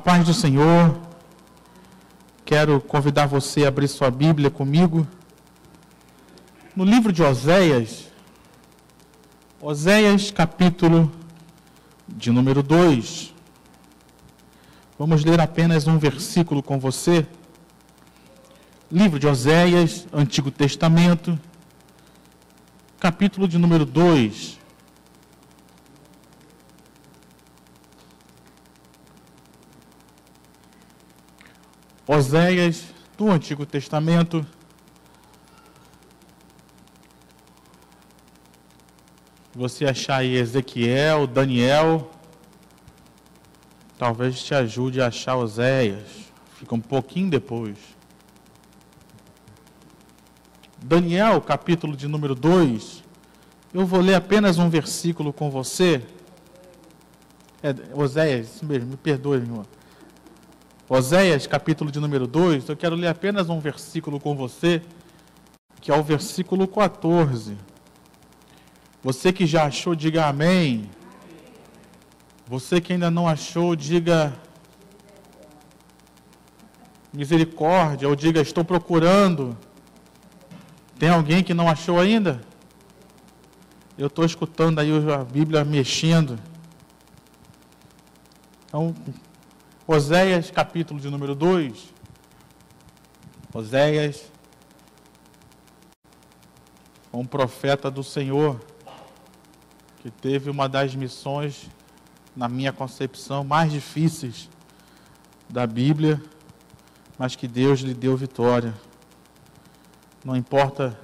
A paz do Senhor. Quero convidar você a abrir sua Bíblia comigo no livro de Oséias. Oséias, capítulo de número 2. Vamos ler apenas um versículo com você. Livro de Oséias, Antigo Testamento, capítulo de número 2. Oséias, do Antigo Testamento, você achar aí Ezequiel, Daniel, talvez te ajude a achar Oséias, fica um pouquinho depois. Daniel, capítulo de número 2, eu vou ler apenas um versículo com você. Oséias, isso mesmo, me perdoe, meu irmão. Oséias, capítulo de número 2, eu quero ler apenas um versículo com você, que é o versículo 14. Você que já achou, diga amém. Você que ainda não achou, diga misericórdia, ou diga estou procurando. Tem alguém que não achou ainda? Eu estou escutando aí a Bíblia mexendo. Então, Oséias, capítulo de número 2. Oséias, um profeta do Senhor, que teve uma das missões, na minha concepção, mais difíceis da Bíblia, mas que Deus lhe deu vitória. Não importa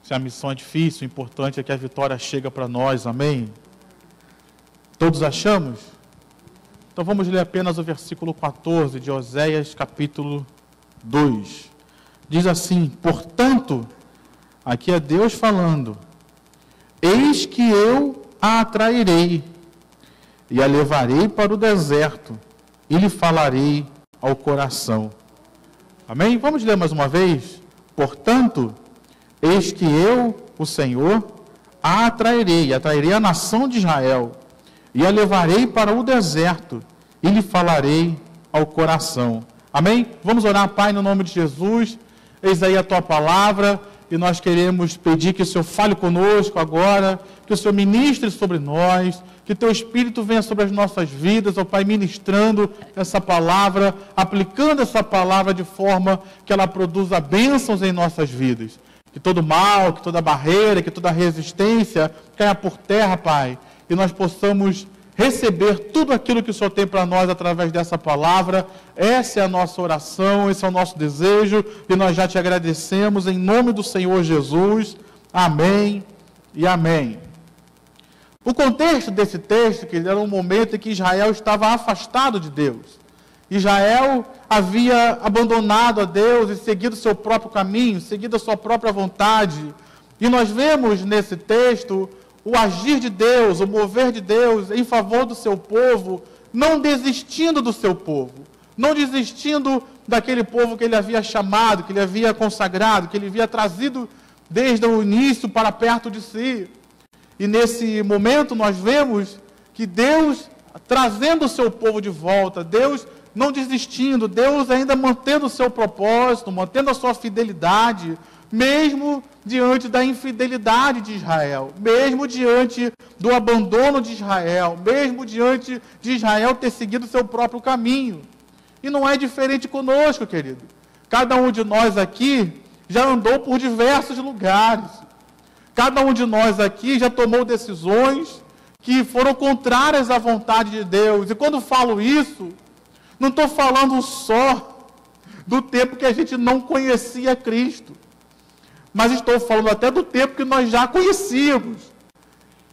se a missão é difícil, o importante é que a vitória chega para nós, amém? Todos achamos? Então vamos ler apenas o versículo 14 de Oséias, capítulo 2. Diz assim: portanto, aqui é Deus falando, eis que eu a atrairei, e a levarei para o deserto, e lhe falarei ao coração. Amém? Vamos ler mais uma vez? Portanto, eis que eu, o Senhor, a atrairei a nação de Israel, e a levarei para o deserto, e lhe falarei ao coração. Amém? Vamos orar, Pai, no nome de Jesus. Eis aí a Tua palavra, e nós queremos pedir que o Senhor fale conosco agora, que o Senhor ministre sobre nós, que Teu Espírito venha sobre as nossas vidas, ó Pai, ministrando essa palavra, aplicando essa palavra de forma que ela produza bênçãos em nossas vidas. Que todo mal, que toda barreira, que toda resistência caia por terra, Pai, e nós possamos receber tudo aquilo que o Senhor tem para nós através dessa palavra. Essa é a nossa oração, esse é o nosso desejo, e nós já te agradecemos em nome do Senhor Jesus. Amém e amém. O contexto desse texto, que era um momento em que Israel estava afastado de Deus. Israel havia abandonado a Deus e seguido o seu próprio caminho, seguido a sua própria vontade. E nós vemos nesse texto o agir de Deus, o mover de Deus em favor do seu povo, não desistindo do seu povo, não desistindo daquele povo que ele havia chamado, que ele havia consagrado, que ele havia trazido desde o início para perto de si. E nesse momento nós vemos que Deus trazendo o seu povo de volta, Deus não desistindo, Deus ainda mantendo o seu propósito, mantendo a sua fidelidade, mesmo diante da infidelidade de Israel, mesmo diante do abandono de Israel, mesmo diante de Israel ter seguido o seu próprio caminho. E não é diferente conosco, querido. Cada um de nós aqui já andou por diversos lugares. Cada um de nós aqui já tomou decisões que foram contrárias à vontade de Deus. E quando falo isso, não estou falando só do tempo que a gente não conhecia Cristo, mas estou falando até do tempo que nós já conhecíamos.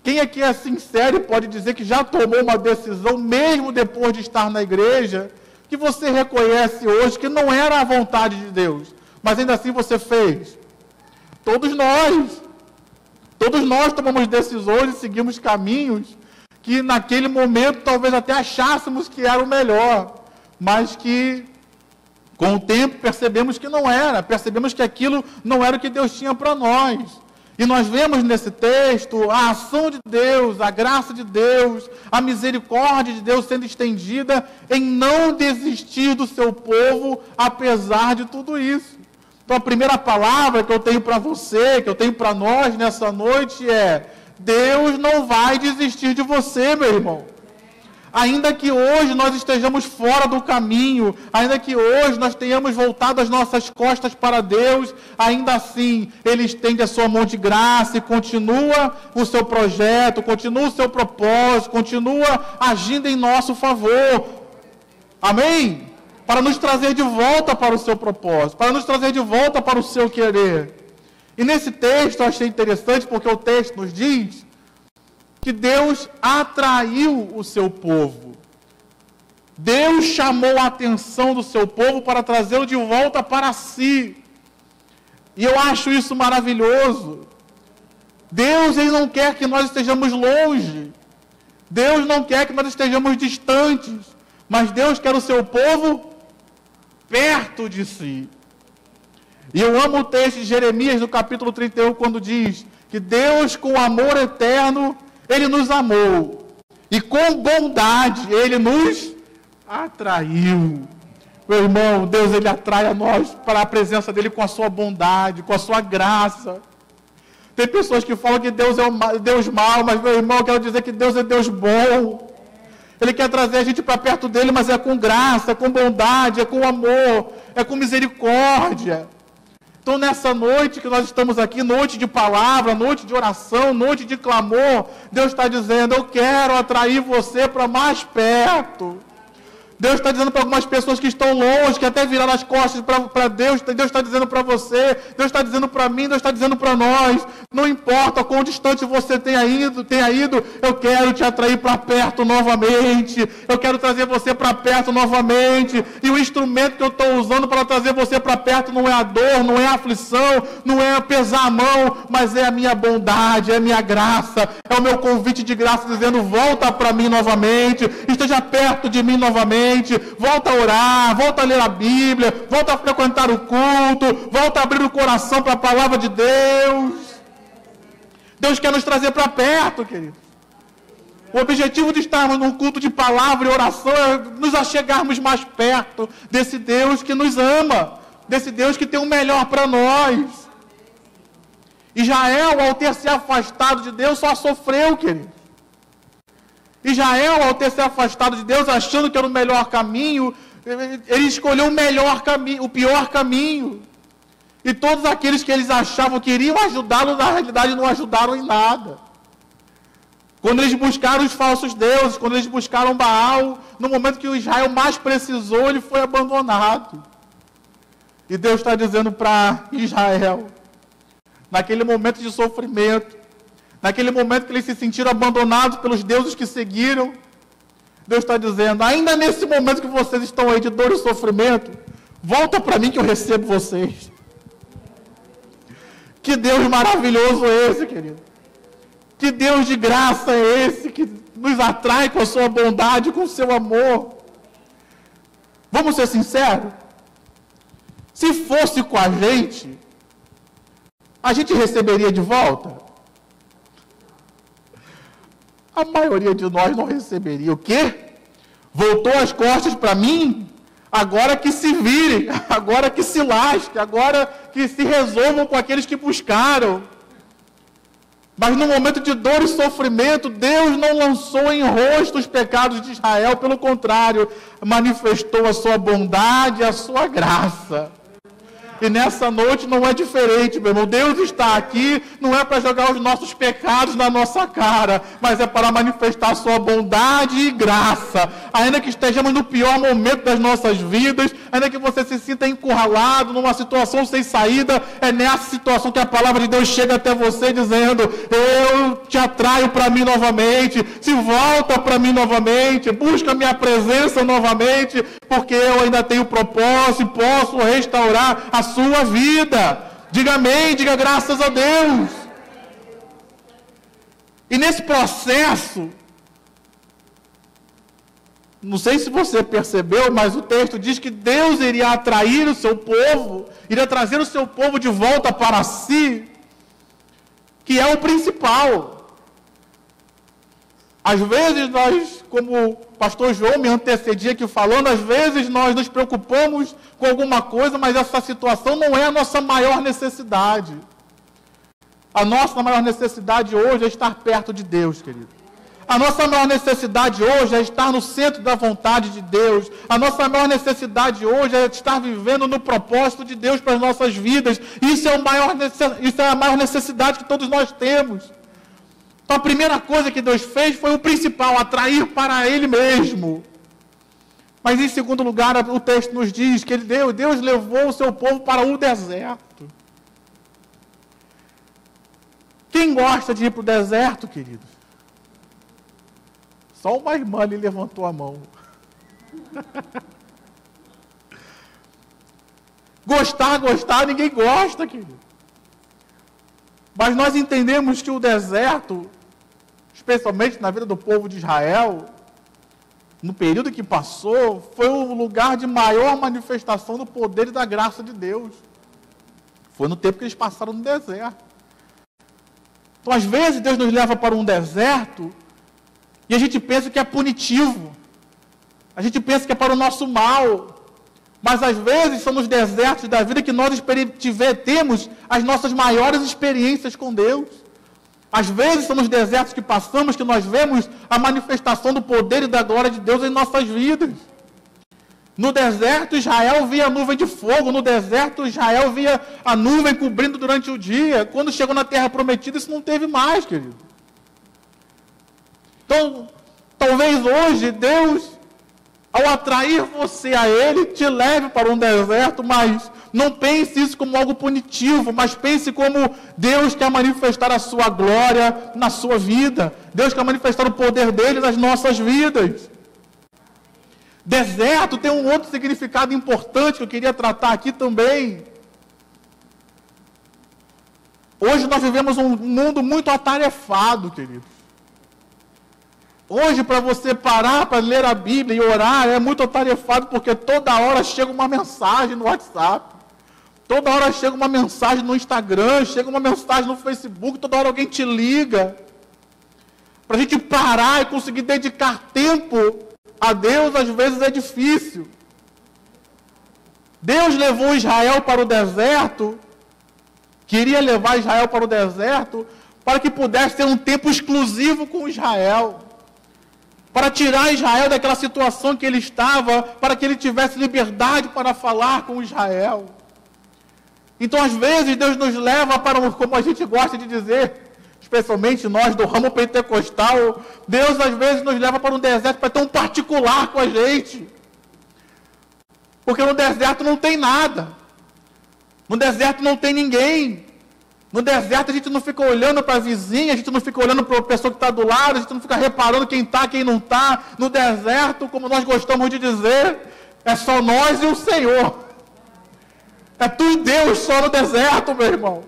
Quem aqui é sincero pode dizer que já tomou uma decisão, mesmo depois de estar na igreja, que você reconhece hoje que não era a vontade de Deus, mas ainda assim você fez? Todos nós tomamos decisões e seguimos caminhos que naquele momento talvez até achássemos que era o melhor, mas que com o tempo percebemos que não era, percebemos que aquilo não era o que Deus tinha para nós. E nós vemos nesse texto a ação de Deus, a graça de Deus, a misericórdia de Deus sendo estendida em não desistir do seu povo, apesar de tudo isso. Então a primeira palavra que eu tenho para você, que eu tenho para nós nessa noite é: Deus não vai desistir de você, meu irmão. Ainda que hoje nós estejamos fora do caminho, ainda que hoje nós tenhamos voltado as nossas costas para Deus, ainda assim Ele estende a sua mão de graça e continua o seu projeto, continua o seu propósito, continua agindo em nosso favor. Amém? Para nos trazer de volta para o seu propósito, para nos trazer de volta para o seu querer. E nesse texto eu achei interessante porque o texto nos diz que Deus atraiu o seu povo. Deus chamou a atenção do seu povo para trazê-lo de volta para si. E eu acho isso maravilhoso. Deus, Ele não quer que nós estejamos longe. Deus não quer que nós estejamos distantes. Mas Deus quer o seu povo perto de si. E eu amo o texto de Jeremias, no capítulo 31, quando diz que Deus, com amor eterno, Ele nos amou, e com bondade Ele nos atraiu. Meu irmão, Deus, Ele atrai a nós para a presença dEle com a sua bondade, com a sua graça. Tem pessoas que falam que Deus é um Deus mau, mas, meu irmão, eu quero dizer que Deus é Deus bom. Ele quer trazer a gente para perto dEle, mas é com graça, é com bondade, é com amor, é com misericórdia. Então, nessa noite que nós estamos aqui, noite de palavra, noite de oração, noite de clamor, Deus está dizendo: eu quero atrair você para mais perto. Deus está dizendo para algumas pessoas que estão longe, que até viraram as costas para Deus, Deus está dizendo para você, Deus está dizendo para mim, Deus está dizendo para nós: não importa quão distante você tenha ido, eu quero te atrair para perto novamente, eu quero trazer você para perto novamente, e o instrumento que eu estou usando para trazer você para perto não é a dor, não é a aflição, não é pesar a mão, mas é a minha bondade, é a minha graça, é o meu convite de graça dizendo: volta para mim novamente, esteja perto de mim novamente. Volta a orar, volta a ler a Bíblia, volta a frequentar o culto, volta a abrir o coração para a palavra de Deus. Deus quer nos trazer para perto, querido. O objetivo de estarmos num culto de palavra e oração é nos achegarmos mais perto desse Deus que nos ama, desse Deus que tem o melhor para nós. Israel, ao ter se afastado de Deus, só sofreu, querido. Israel, ao ter se afastado de Deus, achando que era o melhor caminho, ele escolheu o melhor caminho, o pior caminho. E todos aqueles que eles achavam que iriam ajudá-lo, na realidade não ajudaram em nada. Quando eles buscaram os falsos deuses, quando eles buscaram Baal, no momento que o Israel mais precisou, ele foi abandonado. E Deus está dizendo para Israel, naquele momento de sofrimento, naquele momento que eles se sentiram abandonados pelos deuses que seguiram, Deus está dizendo: ainda nesse momento que vocês estão aí de dor e sofrimento, volta para mim que eu recebo vocês. Que Deus maravilhoso é esse, querido? Que Deus de graça é esse, que nos atrai com a sua bondade, com o seu amor? Vamos ser sinceros? Se fosse com a gente receberia de volta? A maioria de nós não receberia. O quê? Voltou as costas para mim? Agora que se vire, agora que se lasque, agora que se resolvam com aqueles que buscaram. Mas no momento de dor e sofrimento, Deus não lançou em rosto os pecados de Israel, pelo contrário, manifestou a sua bondade e a sua graça. E nessa noite não é diferente, meu irmão. Deus está aqui, não é para jogar os nossos pecados na nossa cara, mas é para manifestar a sua bondade e graça. Ainda que estejamos no pior momento das nossas vidas, ainda que você se sinta encurralado, numa situação sem saída, é nessa situação que a palavra de Deus chega até você dizendo: eu te atraio para mim novamente, se volta para mim novamente, busca a minha presença novamente, porque eu ainda tenho propósito e posso restaurar a sua vida. Diga amém, diga graças a Deus. E nesse processo, não sei se você percebeu, mas o texto diz que Deus iria atrair o seu povo, iria trazer o seu povo de volta para si. que é o principal. Às vezes nós, como o pastor João me antecedia aqui falando, às vezes nós nos preocupamos com alguma coisa, mas essa situação não é a nossa maior necessidade. A nossa maior necessidade hoje é estar perto de Deus, querido. A nossa maior necessidade hoje é estar no centro da vontade de Deus. A nossa maior necessidade hoje é estar vivendo no propósito de Deus para as nossas vidas. Isso é a maior necessidade que todos nós temos. Então a primeira coisa que Deus fez foi o principal, atrair para Ele mesmo. Mas em segundo lugar, o texto nos diz que Deus levou o seu povo para o deserto. Quem gosta de ir para o deserto, queridos? Só uma irmã ali levantou a mão. Gostar, ninguém gosta, querido. Mas nós entendemos que o deserto, especialmente na vida do povo de Israel, no período que passou, foi o lugar de maior manifestação do poder e da graça de Deus. Foi no tempo que eles passaram no deserto. Então, às vezes, Deus nos leva para um deserto e a gente pensa que é punitivo. A gente pensa que é para o nosso mal. Mas, às vezes, são nos desertos da vida que nós temos as nossas maiores experiências com Deus. Às vezes, são nos desertos que passamos que nós vemos a manifestação do poder e da glória de Deus em nossas vidas. No deserto, Israel via a nuvem de fogo. No deserto, Israel via a nuvem cobrindo durante o dia. Quando chegou na terra prometida, isso não teve mais, querido. Então, talvez hoje, Deus, ao atrair você a Ele, te leve para um deserto, mas não pense isso como algo punitivo, mas pense como Deus quer manifestar a sua glória na sua vida. Deus quer manifestar o poder dele nas nossas vidas. Deserto tem um outro significado importante que eu queria tratar aqui também. Hoje nós vivemos um mundo muito atarefado, queridos. Hoje, para você parar para ler a Bíblia e orar, é muito atarefado, porque toda hora chega uma mensagem no WhatsApp. Toda hora chega uma mensagem no Instagram, chega uma mensagem no Facebook, toda hora alguém te liga. Para a gente parar e conseguir dedicar tempo a Deus, às vezes é difícil. Deus levou Israel para o deserto, queria levar Israel para o deserto, para que pudesse ter um tempo exclusivo com Israel. Para tirar Israel daquela situação que ele estava, para que ele tivesse liberdade para falar com Israel. Então, às vezes, Deus nos leva para, como a gente gosta de dizer, especialmente nós do ramo pentecostal, Deus às vezes nos leva para um deserto para ter um particular com a gente. Porque no deserto não tem nada. No deserto não tem ninguém. No deserto a gente não fica olhando para a vizinha, a gente não fica olhando para a pessoa que está do lado, a gente não fica reparando quem está, quem não está. No deserto, como nós gostamos de dizer, é só nós e o Senhor. É tu e Deus só no deserto, meu irmão.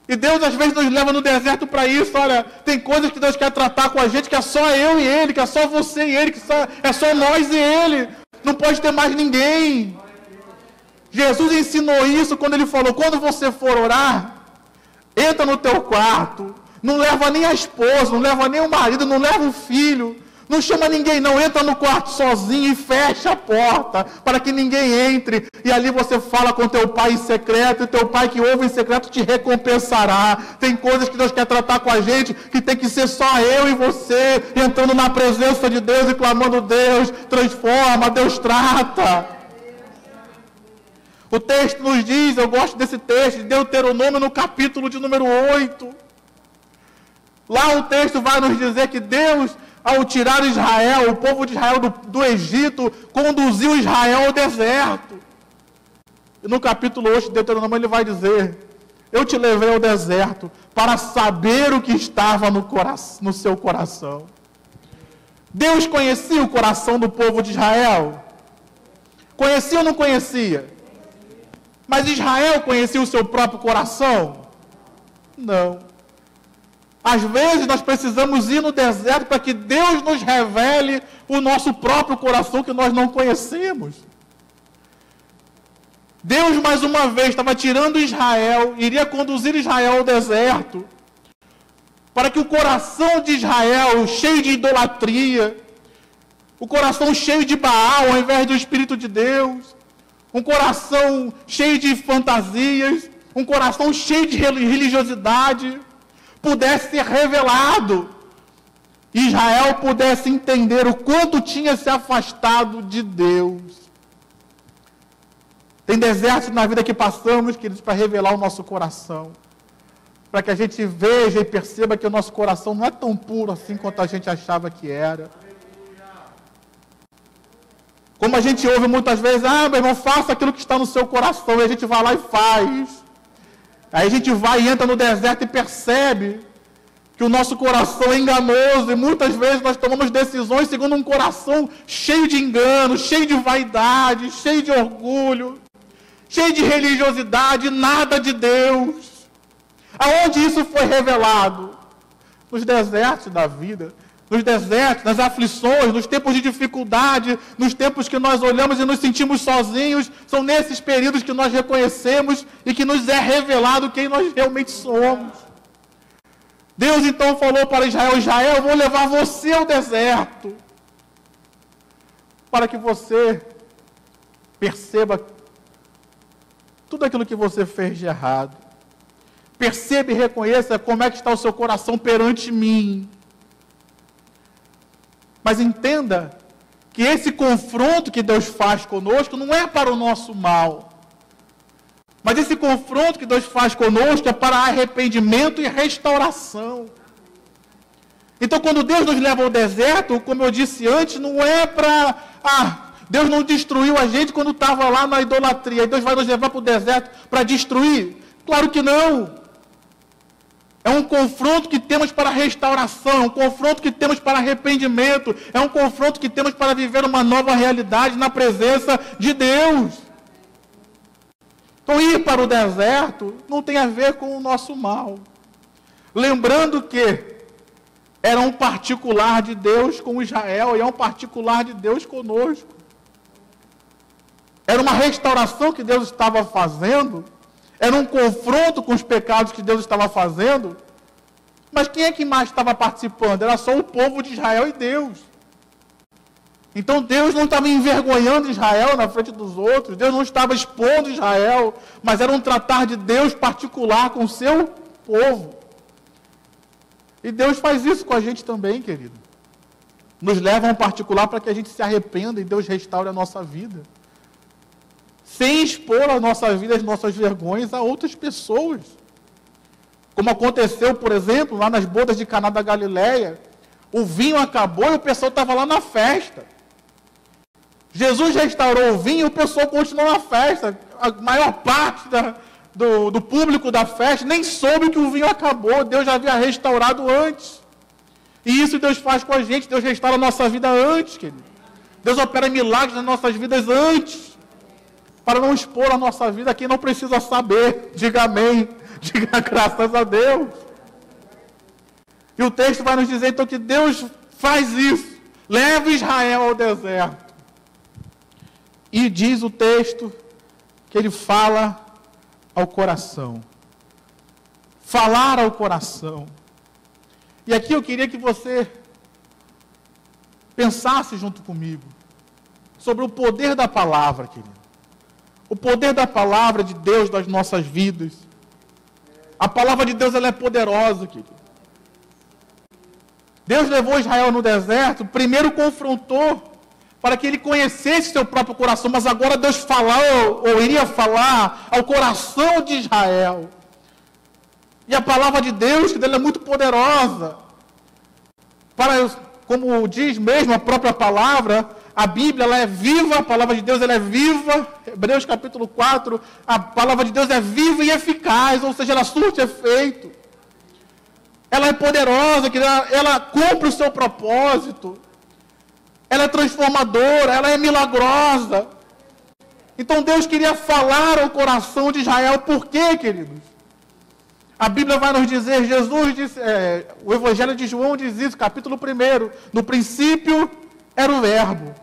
E Deus às vezes nos leva no deserto para isso. Olha, tem coisas que Deus quer tratar com a gente, que é só eu e Ele, que é só você e Ele, que é só nós e Ele. Não pode ter mais ninguém. Jesus ensinou isso quando Ele falou, quando você for orar, entra no teu quarto, não leva nem a esposa, não leva nem o marido, não leva o filho, não chama ninguém não, entra no quarto sozinho e fecha a porta, para que ninguém entre, e ali você fala com teu pai em secreto, e teu pai que ouve em secreto te recompensará. Tem coisas que Deus quer tratar com a gente, que tem que ser só eu e você, entrando na presença de Deus e clamando, Deus transforma, Deus trata. O texto nos diz, eu gosto desse texto, de Deuteronômio no capítulo de número 8. Lá o texto vai nos dizer que Deus, ao tirar Israel, o povo de Israel do Egito, conduziu Israel ao deserto. E no capítulo 8 de Deuteronômio ele vai dizer, eu te levei ao deserto para saber o que estava no seu coração. Deus conhecia o coração do povo de Israel? Conhecia ou não conhecia? Mas Israel conhecia o seu próprio coração? Não. Às vezes nós precisamos ir no deserto para que Deus nos revele o nosso próprio coração que nós não conhecemos. Deus, mais uma vez, estava tirando Israel, iria conduzir Israel ao deserto, para que o coração de Israel, cheio de idolatria, o coração cheio de Baal, ao invés do Espírito de Deus, um coração cheio de fantasias, um coração cheio de religiosidade, pudesse ser revelado, Israel pudesse entender o quanto tinha se afastado de Deus. Tem desertos na vida que passamos, queridos, para revelar o nosso coração, para que a gente veja e perceba que o nosso coração não é tão puro assim quanto a gente achava que era. Como a gente ouve muitas vezes, meu irmão, faça aquilo que está no seu coração, e a gente vai lá e faz. Aí a gente vai e entra no deserto e percebe que o nosso coração é enganoso, e muitas vezes nós tomamos decisões segundo um coração cheio de engano, cheio de vaidade, cheio de orgulho, cheio de religiosidade, nada de Deus. Aonde isso foi revelado? Nos desertos da vida, nos desertos, nas aflições, nos tempos de dificuldade, nos tempos que nós olhamos e nos sentimos sozinhos. São nesses períodos que nós reconhecemos e que nos é revelado quem nós realmente somos. Deus então falou para Israel: Israel, eu vou levar você ao deserto, para que você perceba tudo aquilo que você fez de errado. Perceba e reconheça como é que está o seu coração perante mim. Mas entenda que esse confronto que Deus faz conosco não é para o nosso mal. Mas esse confronto que Deus faz conosco é para arrependimento e restauração. Então, quando Deus nos leva ao deserto, como eu disse antes, não é para... Deus não destruiu a gente quando estava lá na idolatria. Deus vai nos levar para o deserto para destruir? Claro que não. É um confronto que temos para restauração, um confronto que temos para arrependimento, é um confronto que temos para viver uma nova realidade na presença de Deus. Então, ir para o deserto não tem a ver com o nosso mal. Lembrando que era um particular de Deus com Israel e é um particular de Deus conosco. Era uma restauração que Deus estava fazendo. Era um confronto com os pecados que Deus estava fazendo. Mas quem é que mais estava participando? Era só o povo de Israel e Deus. Então Deus não estava envergonhando Israel na frente dos outros. Deus não estava expondo Israel. Mas era um tratar de Deus particular com o seu povo. E Deus faz isso com a gente também, querido. Nos leva a um particular para que a gente se arrependa e Deus restaure a nossa vida. Sem expor a nossa vida, as nossas vergonhas a outras pessoas. Como aconteceu, por exemplo, lá nas bodas de Caná da Galileia. O vinho acabou e o pessoal estava lá na festa. Jesus restaurou o vinho e o pessoal continuou na festa. A maior parte do público da festa nem soube que o vinho acabou. Deus já havia restaurado antes. E isso Deus faz com a gente. Deus restaura a nossa vida antes, querido. Deus opera milagres nas nossas vidas antes. Para não expor a nossa vida a quem não precisa saber. Diga amém. Diga graças a Deus. E o texto vai nos dizer então que Deus faz isso. Leva Israel ao deserto. E diz o texto que ele fala ao coração. Falar ao coração. E aqui eu queria que você pensasse junto comigo sobre o poder da palavra, querido. O poder da palavra de Deus nas nossas vidas. A palavra de Deus ela é poderosa, querido. Deus levou Israel no deserto, primeiro confrontou para que ele conhecesse seu próprio coração, mas agora Deus falou, ou iria falar ao coração de Israel. E a palavra de Deus, que ela é muito poderosa. Como diz mesmo a própria palavra, a Bíblia ela é viva, a palavra de Deus ela é viva. Hebreus capítulo 4, a palavra de Deus é viva e eficaz, ou seja, ela surte efeito. Ela é poderosa, ela cumpre o seu propósito. Ela é transformadora, ela é milagrosa. Então Deus queria falar ao coração de Israel. Por quê, queridos? A Bíblia vai nos dizer, Jesus disse, o Evangelho de João diz isso, capítulo 1. No princípio era o Verbo.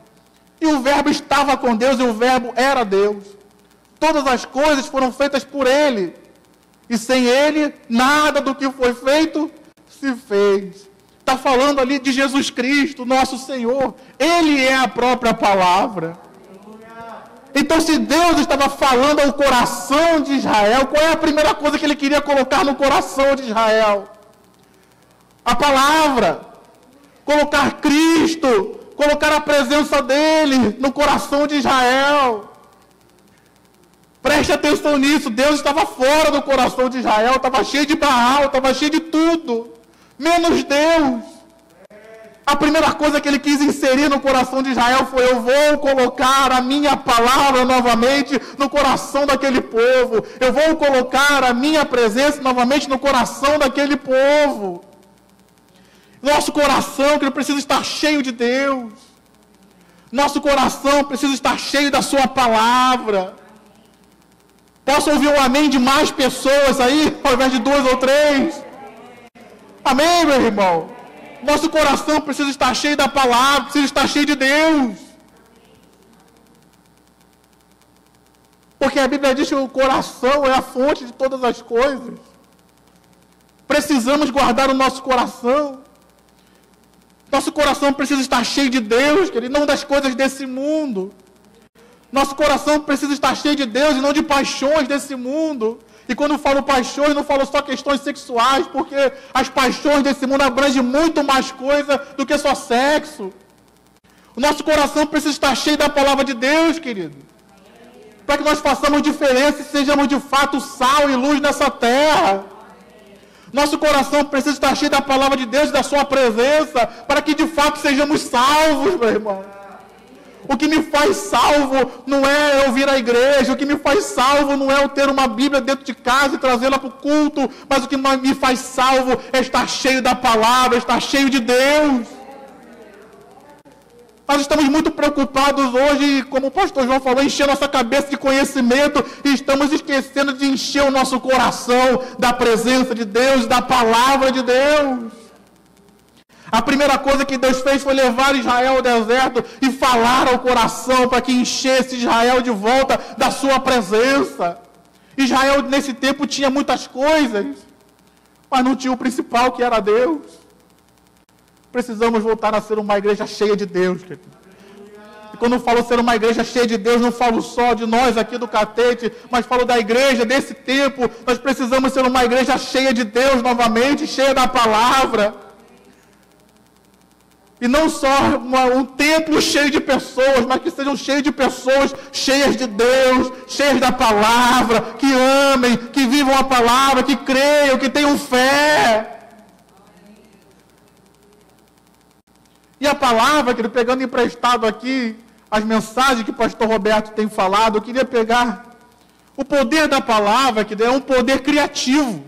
E o Verbo estava com Deus e o Verbo era Deus. Todas as coisas foram feitas por Ele. E sem Ele, nada do que foi feito se fez. Está falando ali de Jesus Cristo, nosso Senhor. Ele é a própria palavra. Então, se Deus estava falando ao coração de Israel, qual é a primeira coisa que Ele queria colocar no coração de Israel? A palavra. Colocar Cristo, colocar a presença dEle no coração de Israel. Preste atenção nisso, Deus estava fora do coração de Israel, estava cheio de Baal, estava cheio de tudo, menos Deus. A primeira coisa que Ele quis inserir no coração de Israel foi: eu vou colocar a minha palavra novamente no coração daquele povo. Eu vou colocar a minha presença novamente no coração daquele povo. Nosso coração que precisa estar cheio de Deus. Nosso coração precisa estar cheio da sua palavra. Posso ouvir um amém de mais pessoas aí, ao invés de 2 ou 3? Amém, meu irmão? Nosso coração precisa estar cheio da palavra, precisa estar cheio de Deus. Porque a Bíblia diz que o coração é a fonte de todas as coisas. Precisamos guardar o nosso coração. Nosso coração precisa estar cheio de Deus, querido, não das coisas desse mundo. Nosso coração precisa estar cheio de Deus e não de paixões desse mundo. E quando eu falo paixões, não falo só questões sexuais, porque as paixões desse mundo abrangem muito mais coisa do que só sexo. O nosso coração precisa estar cheio da palavra de Deus, querido. Para que nós façamos diferença e sejamos de fato sal e luz nessa terra. Nosso coração precisa estar cheio da palavra de Deus e da sua presença, para que de fato sejamos salvos, meu irmão. O que me faz salvo não é eu vir à igreja, o que me faz salvo não é eu ter uma Bíblia dentro de casa e trazê-la para o culto, mas o que me faz salvo é estar cheio da palavra, estar cheio de Deus. Nós estamos muito preocupados hoje, como o pastor João falou, encher nossa cabeça de conhecimento e estamos esquecendo de encher o nosso coração da presença de Deus, da palavra de Deus. A primeira coisa que Deus fez foi levar Israel ao deserto e falar ao coração para que enchesse Israel de volta da sua presença. Israel nesse tempo tinha muitas coisas, mas não tinha o principal, que era Deus. Precisamos voltar a ser uma igreja cheia de Deus, querido. E quando eu falo ser uma igreja cheia de Deus, não falo só de nós aqui do Catete, mas falo da igreja desse tempo. Nós precisamos ser uma igreja cheia de Deus novamente, cheia da palavra. E não só um templo cheio de pessoas, mas que sejam cheios de pessoas cheias de Deus, cheias da palavra, que amem, que vivam a palavra, que creiam, que tenham fé. E a palavra, querido, pegando emprestado aqui as mensagens que o pastor Roberto tem falado, eu queria pegar o poder da palavra, que é um poder criativo.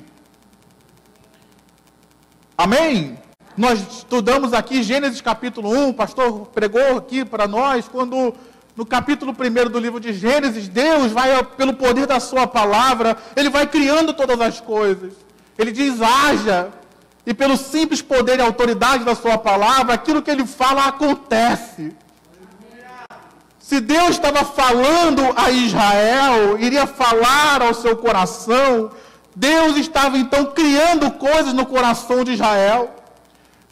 Amém? Nós estudamos aqui Gênesis capítulo 1, o pastor pregou aqui para nós, quando no capítulo 1 do livro de Gênesis, Deus vai, pelo poder da sua palavra, Ele vai criando todas as coisas. Ele diz, haja, e pelo simples poder e autoridade da sua palavra, aquilo que Ele fala acontece. Se Deus estava falando a Israel, iria falar ao seu coração, Deus estava então criando coisas no coração de Israel.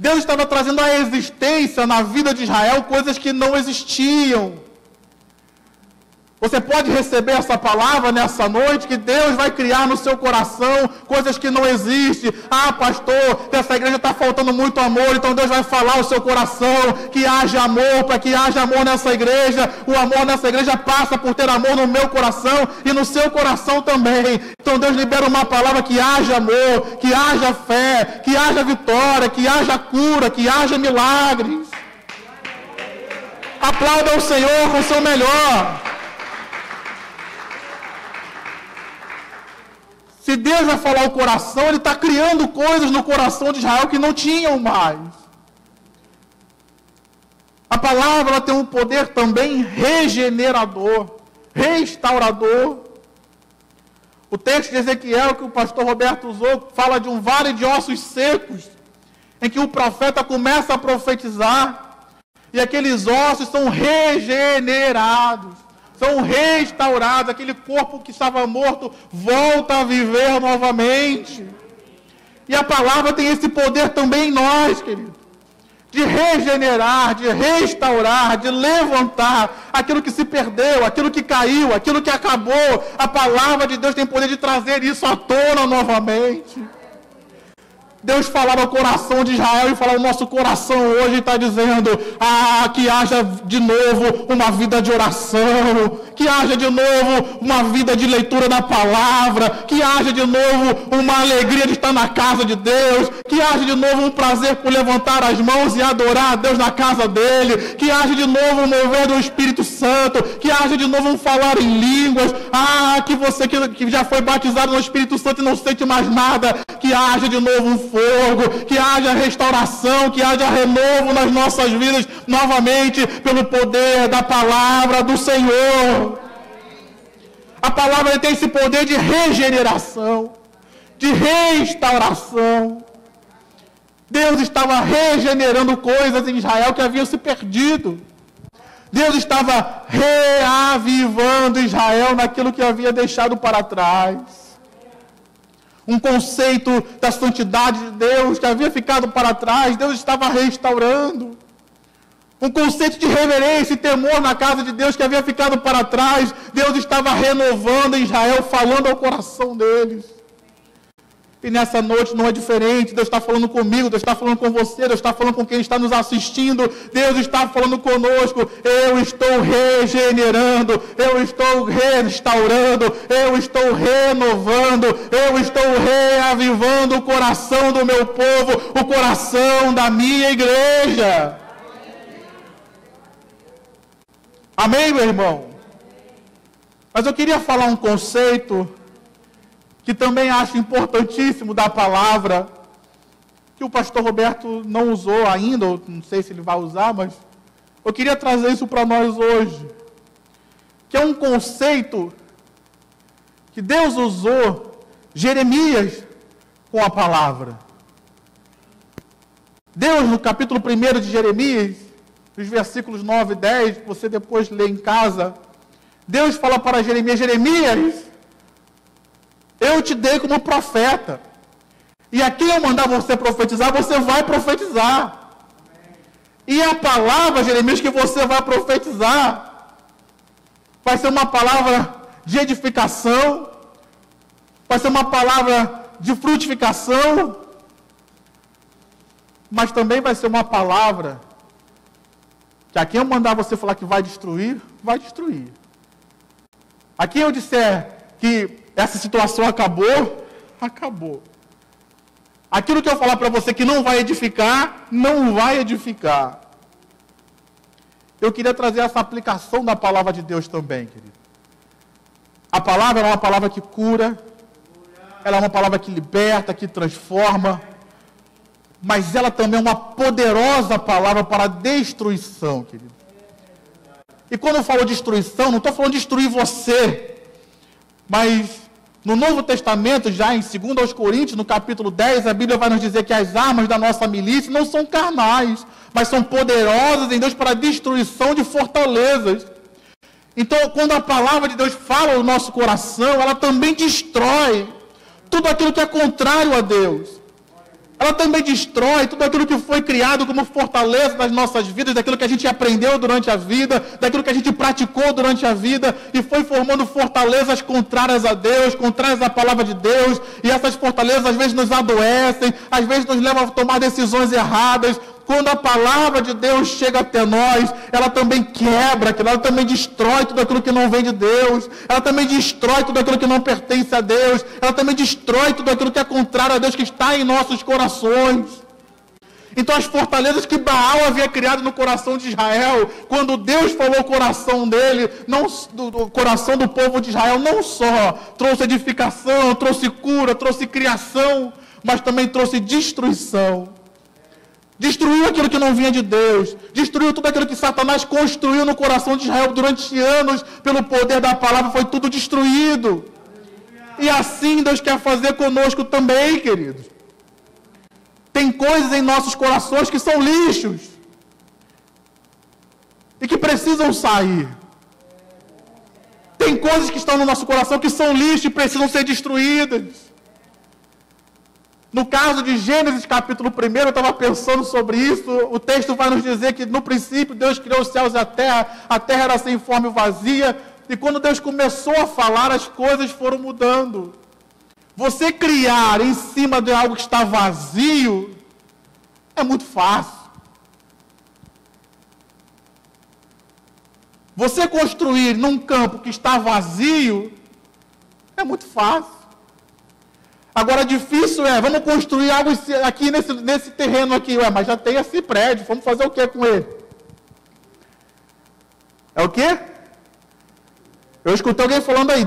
Deus estava trazendo à existência na vida de Israel coisas que não existiam. Você pode receber essa palavra nessa noite, que Deus vai criar no seu coração coisas que não existem. Ah, pastor, essa igreja está faltando muito amor, então Deus vai falar ao seu coração que haja amor, para que haja amor nessa igreja. O amor nessa igreja passa por ter amor no meu coração e no seu coração também. Então Deus libera uma palavra que haja amor, que haja fé, que haja vitória, que haja cura, que haja milagres. Aplauda o Senhor com o seu melhor. Se Deus vai falar o coração, Ele está criando coisas no coração de Israel que não tinham mais. A palavra ela tem um poder também regenerador, restaurador. O texto de Ezequiel que o pastor Roberto usou fala de um vale de ossos secos, em que o profeta começa a profetizar, e aqueles ossos são regenerados, são restaurados. Aquele corpo que estava morto volta a viver novamente. E a palavra tem esse poder também em nós, querido, de regenerar, de restaurar, de levantar aquilo que se perdeu, aquilo que caiu, aquilo que acabou. A palavra de Deus tem poder de trazer isso à tona novamente. Deus falar ao coração de Israel e falar ao nosso coração hoje, está dizendo, que haja de novo uma vida de oração, que haja de novo uma vida de leitura da palavra, que haja de novo uma alegria de estar na casa de Deus, que haja de novo um prazer por levantar as mãos e adorar a Deus na casa dele, que haja de novo um mover do Espírito Santo, que haja de novo um falar em línguas, que você que já foi batizado no Espírito Santo e não sente mais nada, que haja de novo um fogo, que haja restauração, que haja renovo nas nossas vidas novamente pelo poder da palavra do Senhor. A palavra tem esse poder de regeneração, de restauração. Deus estava regenerando coisas em Israel que haviam se perdido. Deus estava reavivando Israel naquilo que havia deixado para trás. Um conceito da santidade de Deus que havia ficado para trás, Deus estava restaurando. Um conceito de reverência e temor na casa de Deus que havia ficado para trás, Deus estava renovando em Israel, falando ao coração deles. E nessa noite não é diferente. Deus está falando comigo, Deus está falando com você, Deus está falando com quem está nos assistindo, Deus está falando conosco. Eu estou regenerando, eu estou restaurando, eu estou renovando, eu estou reavivando o coração do meu povo, o coração da minha igreja. Amém, meu irmão? Mas eu queria falar um conceito que também acho importantíssimo da palavra, que o pastor Roberto não usou ainda, ou não sei se ele vai usar, mas eu queria trazer isso para nós hoje, que é um conceito que Deus usou Jeremias com a palavra. Deus, no capítulo 1 de Jeremias, nos versículos 9 e 10, que você depois lê em casa, Deus fala para Jeremias, Jeremias, eu te dei como profeta. E a quem eu mandar você profetizar, você vai profetizar. E a palavra, Jeremias, que você vai profetizar, vai ser uma palavra de edificação, vai ser uma palavra de frutificação, mas também vai ser uma palavra que a quem eu mandar você falar que vai destruir, vai destruir. A quem eu disser que essa situação acabou, acabou. Aquilo que eu falar para você que não vai edificar, não vai edificar. Eu queria trazer essa aplicação da palavra de Deus também, querido. A palavra é uma palavra que cura, ela é uma palavra que liberta, que transforma, mas ela também é uma poderosa palavra para destruição, querido. E quando eu falo destruição, não estou falando de destruir você, mas no Novo Testamento, já em 2 Coríntios, no capítulo 10, a Bíblia vai nos dizer que as armas da nossa milícia não são carnais, mas são poderosas em Deus para a destruição de fortalezas. Então, quando a palavra de Deus fala no nosso coração, ela também destrói tudo aquilo que é contrário a Deus. Ela também destrói tudo aquilo que foi criado como fortaleza nas nossas vidas, daquilo que a gente aprendeu durante a vida, daquilo que a gente praticou durante a vida, e foi formando fortalezas contrárias a Deus, contrárias à palavra de Deus, e essas fortalezas às vezes nos adoecem, às vezes nos levam a tomar decisões erradas. Quando a palavra de Deus chega até nós, ela também quebra, ela também destrói tudo aquilo que não vem de Deus, ela também destrói tudo aquilo que não pertence a Deus, ela também destrói tudo aquilo que é contrário a Deus, que está em nossos corações. Então as fortalezas que Baal havia criado no coração de Israel, quando Deus falou o coração dele, do coração do povo de Israel, não só trouxe edificação, trouxe cura, trouxe criação, mas também trouxe destruição. Destruiu aquilo que não vinha de Deus. Destruiu tudo aquilo que Satanás construiu no coração de Israel durante anos. Pelo poder da palavra foi tudo destruído. E assim Deus quer fazer conosco também, queridos. Tem coisas em nossos corações que são lixos. E que precisam sair. coisas que estão no nosso coração que são lixo e precisam ser destruídas. No caso de Gênesis capítulo 1, eu estava pensando sobre isso, o texto vai nos dizer que no princípio Deus criou os céus e a terra era sem forma e vazia, e quando Deus começou a falar, as coisas foram mudando. Você criar em cima de algo que está vazio, é muito fácil. Você construir num campo que está vazio, é muito fácil. Agora, difícil vamos construir algo aqui nesse terreno aqui. Mas já tem esse prédio, vamos fazer o que com ele? É o quê? Eu escutei alguém falando aí,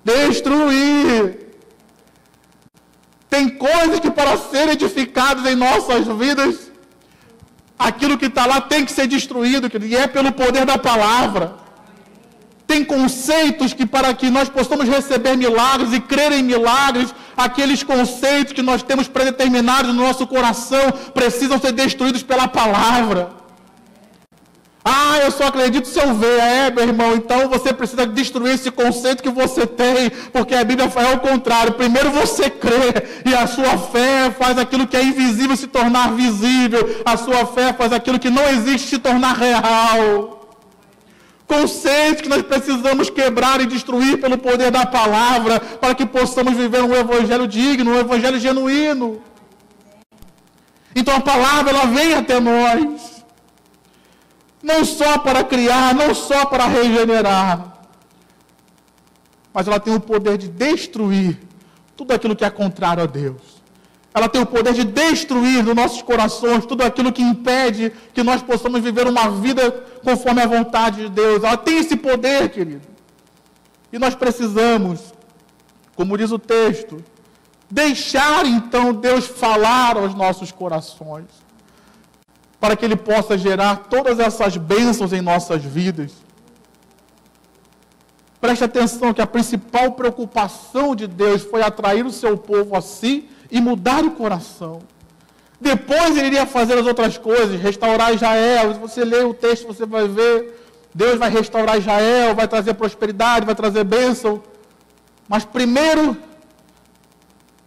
destruir. Tem coisas que para serem edificadas em nossas vidas, aquilo que está lá tem que ser destruído, e é pelo poder da palavra. Tem conceitos que para que nós possamos receber milagres e crer em milagres, aqueles conceitos que nós temos predeterminados no nosso coração, precisam ser destruídos pela palavra. Eu só acredito se eu ver. Meu irmão, então você precisa destruir esse conceito que você tem, porque a Bíblia fala o contrário. Primeiro você crê, e a sua fé faz aquilo que é invisível se tornar visível. A sua fé faz aquilo que não existe se tornar real. Conceitos que nós precisamos quebrar e destruir pelo poder da palavra, para que possamos viver um evangelho digno, um evangelho genuíno. Então a palavra, ela vem até nós, não só para criar, não só para regenerar, mas ela tem o poder de destruir tudo aquilo que é contrário a Deus. Ela tem o poder de destruir nos nossos corações tudo aquilo que impede que nós possamos viver uma vida conforme a vontade de Deus. Ela tem esse poder, querido. E nós precisamos, como diz o texto, deixar então Deus falar aos nossos corações, para que Ele possa gerar todas essas bênçãos em nossas vidas. Preste atenção que a principal preocupação de Deus foi atrair o seu povo a si e mudar o coração. Depois Ele iria fazer as outras coisas, restaurar Israel. Se você ler o texto, você vai ver, Deus vai restaurar Israel, vai trazer prosperidade, vai trazer bênção. Mas primeiro,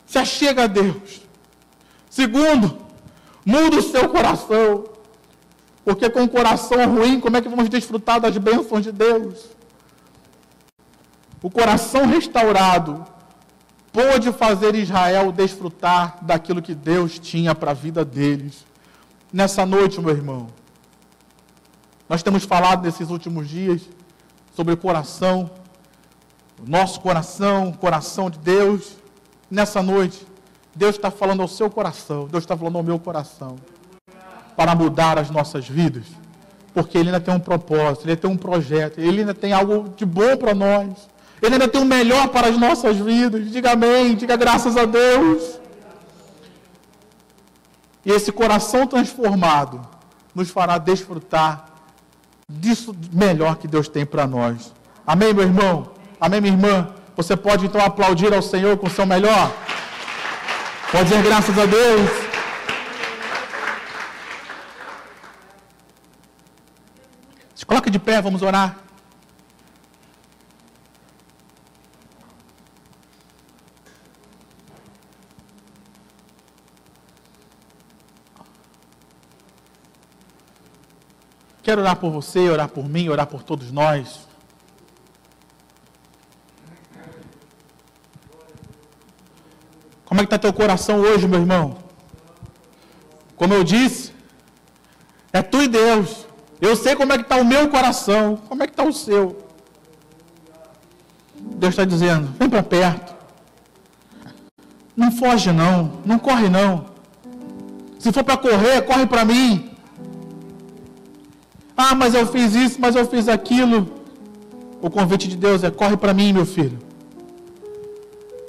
se achega a Deus. Segundo, muda o seu coração. Porque com o coração ruim, como é que vamos desfrutar das bênçãos de Deus? O coração restaurado pôde fazer Israel desfrutar daquilo que Deus tinha para a vida deles. Nessa noite, meu irmão, nós temos falado nesses últimos dias sobre o coração, o nosso coração, o coração de Deus. Nessa noite, Deus está falando ao seu coração, Deus está falando ao meu coração, para mudar as nossas vidas, porque Ele ainda tem um propósito, Ele tem um projeto, Ele ainda tem algo de bom para nós. Ele ainda tem o melhor para as nossas vidas. Diga amém, diga graças a Deus. E esse coração transformado nos fará desfrutar disso melhor que Deus tem para nós. Amém, meu irmão? Amém, minha irmã? Você pode então aplaudir ao Senhor com o seu melhor? Pode dizer graças a Deus. Se coloque de pé, vamos orar. Quero orar por você, orar por mim, orar por todos nós. Como é que está teu coração hoje, meu irmão? Como eu disse, é tu e Deus. Eu sei como é que está o meu coração. Como é que está o seu? Deus está dizendo, vem para perto. Não foge não, não corre não. Se for para correr, corre para mim. Mas eu fiz isso, mas eu fiz aquilo. O convite de Deus é, corre para mim, meu filho.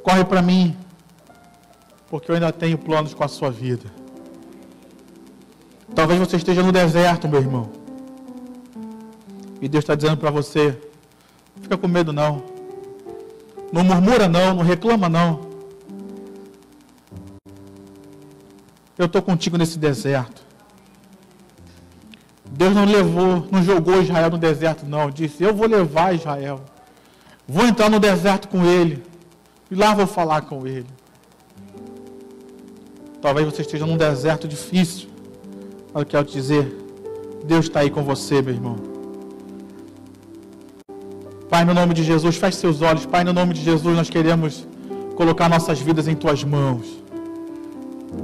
Corre para mim. Porque eu ainda tenho planos com a sua vida. Talvez você esteja no deserto, meu irmão. E Deus está dizendo para você, não fica com medo não. Não murmura não, não reclama não. Eu estou contigo nesse deserto. Deus não jogou Israel no deserto, não. Disse, eu vou levar Israel. Vou entrar no deserto com ele. E lá vou falar com ele. Talvez você esteja num deserto difícil. Mas eu quero te dizer, Deus está aí com você, meu irmão. Pai, no nome de Jesus, feche seus olhos. Pai, no nome de Jesus, nós queremos colocar nossas vidas em tuas mãos.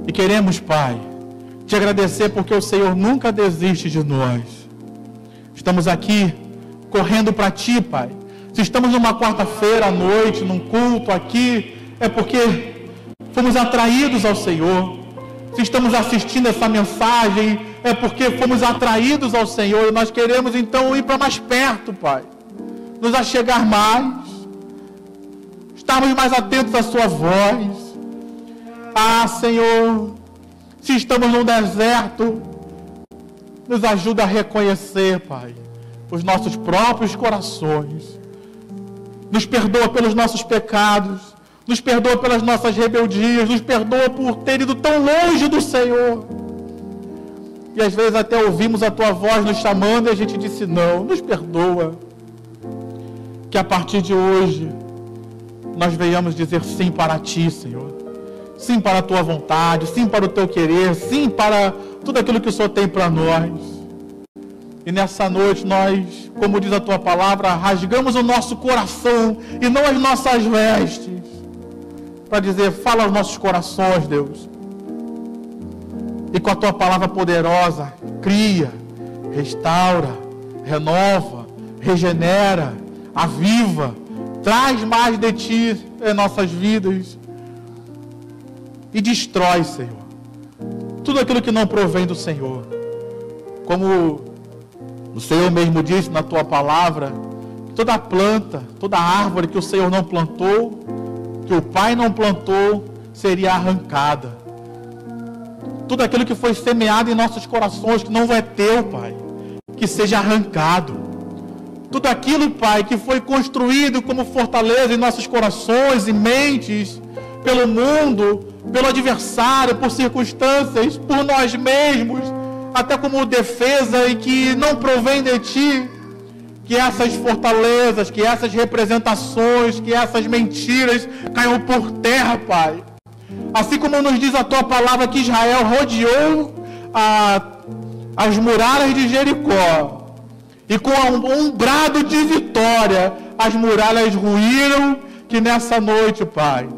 E queremos, Pai, te agradecer porque o Senhor nunca desiste de nós. Estamos aqui correndo para ti, Pai. Se estamos numa quarta-feira à noite, num culto aqui, é porque fomos atraídos ao Senhor. Se estamos assistindo essa mensagem, é porque fomos atraídos ao Senhor. E nós queremos então ir para mais perto, Pai. Nos achegar mais. Estarmos mais atentos à sua voz. Ah, Senhor, se estamos num deserto, nos ajuda a reconhecer, Pai, os nossos próprios corações. Nos perdoa pelos nossos pecados, nos perdoa pelas nossas rebeldias, nos perdoa por ter ido tão longe do Senhor. E às vezes até ouvimos a Tua voz nos chamando e a gente disse não, nos perdoa. Que a partir de hoje, nós venhamos dizer sim para Ti, Senhor. Sim para a Tua vontade, sim para o Teu querer, sim para tudo aquilo que o Senhor tem para nós. E nessa noite nós, como diz a Tua palavra, rasgamos o nosso coração e não as nossas vestes. Para dizer, fala aos nossos corações, Deus. E com a Tua palavra poderosa, cria, restaura, renova, regenera, aviva, traz mais de Ti em nossas vidas. E destrói, Senhor, tudo aquilo que não provém do Senhor. Como o Senhor mesmo disse na Tua palavra, toda planta, toda árvore que o Senhor não plantou, que o Pai não plantou, seria arrancada. Tudo aquilo que foi semeado em nossos corações, que não é Teu, Pai, que seja arrancado. Tudo aquilo, Pai, que foi construído como fortaleza em nossos corações e mentes, pelo mundo, pelo adversário, por circunstâncias, por nós mesmos, até como defesa e que não provém de Ti, que essas fortalezas, que essas representações, que essas mentiras caiam por terra, Pai. Assim como nos diz a Tua palavra que Israel rodeou as muralhas de Jericó, e com um brado de vitória, as muralhas ruíram, que nessa noite, Pai,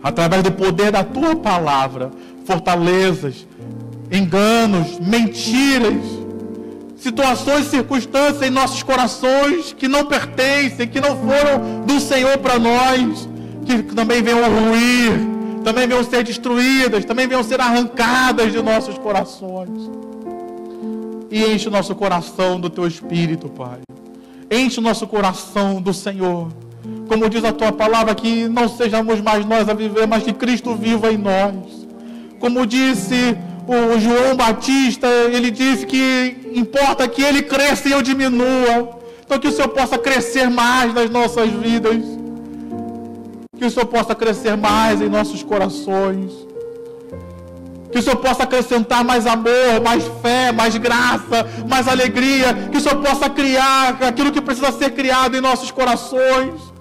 através do poder da Tua palavra, fortalezas, enganos, mentiras, situações, circunstâncias em nossos corações que não pertencem, que não foram do Senhor para nós, que também venham ruir, também venham ser destruídas, também venham ser arrancadas de nossos corações. E enche o nosso coração do Teu Espírito, Pai. Enche o nosso coração do Senhor. Como diz a Tua palavra, que não sejamos mais nós a viver, mas que Cristo viva em nós. Como disse o João Batista, ele disse que importa que ele cresça e eu diminua. Então que o Senhor possa crescer mais nas nossas vidas. Que o Senhor possa crescer mais em nossos corações. Que o Senhor possa acrescentar mais amor, mais fé, mais graça, mais alegria. Que o Senhor possa criar aquilo que precisa ser criado em nossos corações.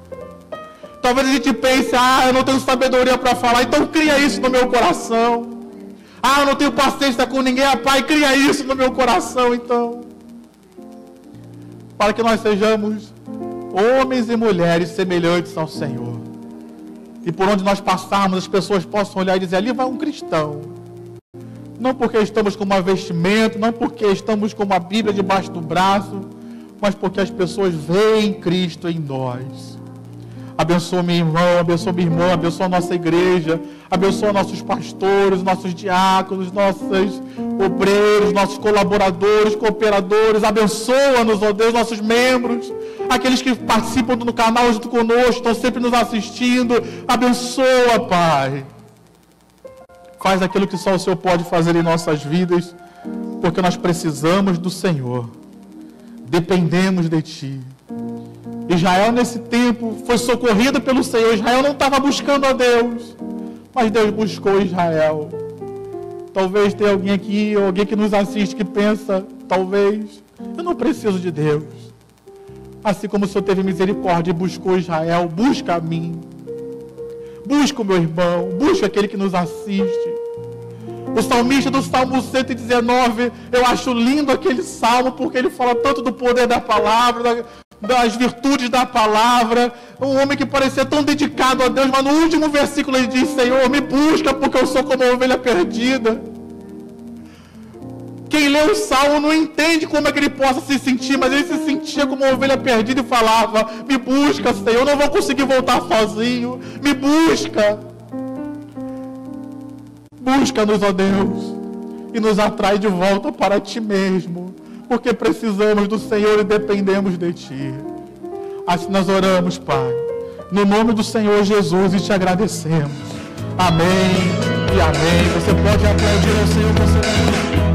Talvez a gente pense, eu não tenho sabedoria para falar, então cria isso no meu coração. Eu não tenho paciência com ninguém, Pai, cria isso no meu coração, então. Para que nós sejamos homens e mulheres semelhantes ao Senhor. E por onde nós passarmos, as pessoas possam olhar e dizer, ali vai um cristão. Não porque estamos com uma vestimenta, não porque estamos com uma Bíblia debaixo do braço, mas porque as pessoas veem Cristo em nós. Abençoa meu irmão, abençoa minha irmã, abençoa a nossa igreja, abençoa nossos pastores, nossos diáconos, nossos obreiros, nossos colaboradores, cooperadores. Abençoa-nos, ó Deus, nossos membros, aqueles que participam do canal junto conosco, estão sempre nos assistindo. Abençoa, Pai. Faz aquilo que só o Senhor pode fazer em nossas vidas, porque nós precisamos do Senhor. Dependemos de Ti. Israel nesse tempo foi socorrido pelo Senhor. Israel não estava buscando a Deus, mas Deus buscou Israel. Talvez tenha alguém aqui, alguém que nos assiste, que pensa, talvez. Eu não preciso de Deus. Assim como o Senhor teve misericórdia e buscou Israel, busca a mim. Busca o meu irmão, busca aquele que nos assiste. O salmista do Salmo 119, eu acho lindo aquele salmo, porque ele fala tanto do poder da palavra, das virtudes da palavra. Um homem que parecia tão dedicado a Deus, mas no último versículo ele diz: Senhor, me busca, porque eu sou como uma ovelha perdida. Quem lê o salmo não entende como é que ele possa se sentir, mas ele se sentia como uma ovelha perdida e falava: me busca, Senhor, eu não vou conseguir voltar sozinho, me busca. Busca-nos, ó Deus, e nos atrai de volta para Ti mesmo, porque precisamos do Senhor e dependemos de Ti. Assim nós oramos, Pai, no nome do Senhor Jesus, e Te agradecemos. Amém e amém. Você pode aplaudir ao Senhor com seu nome.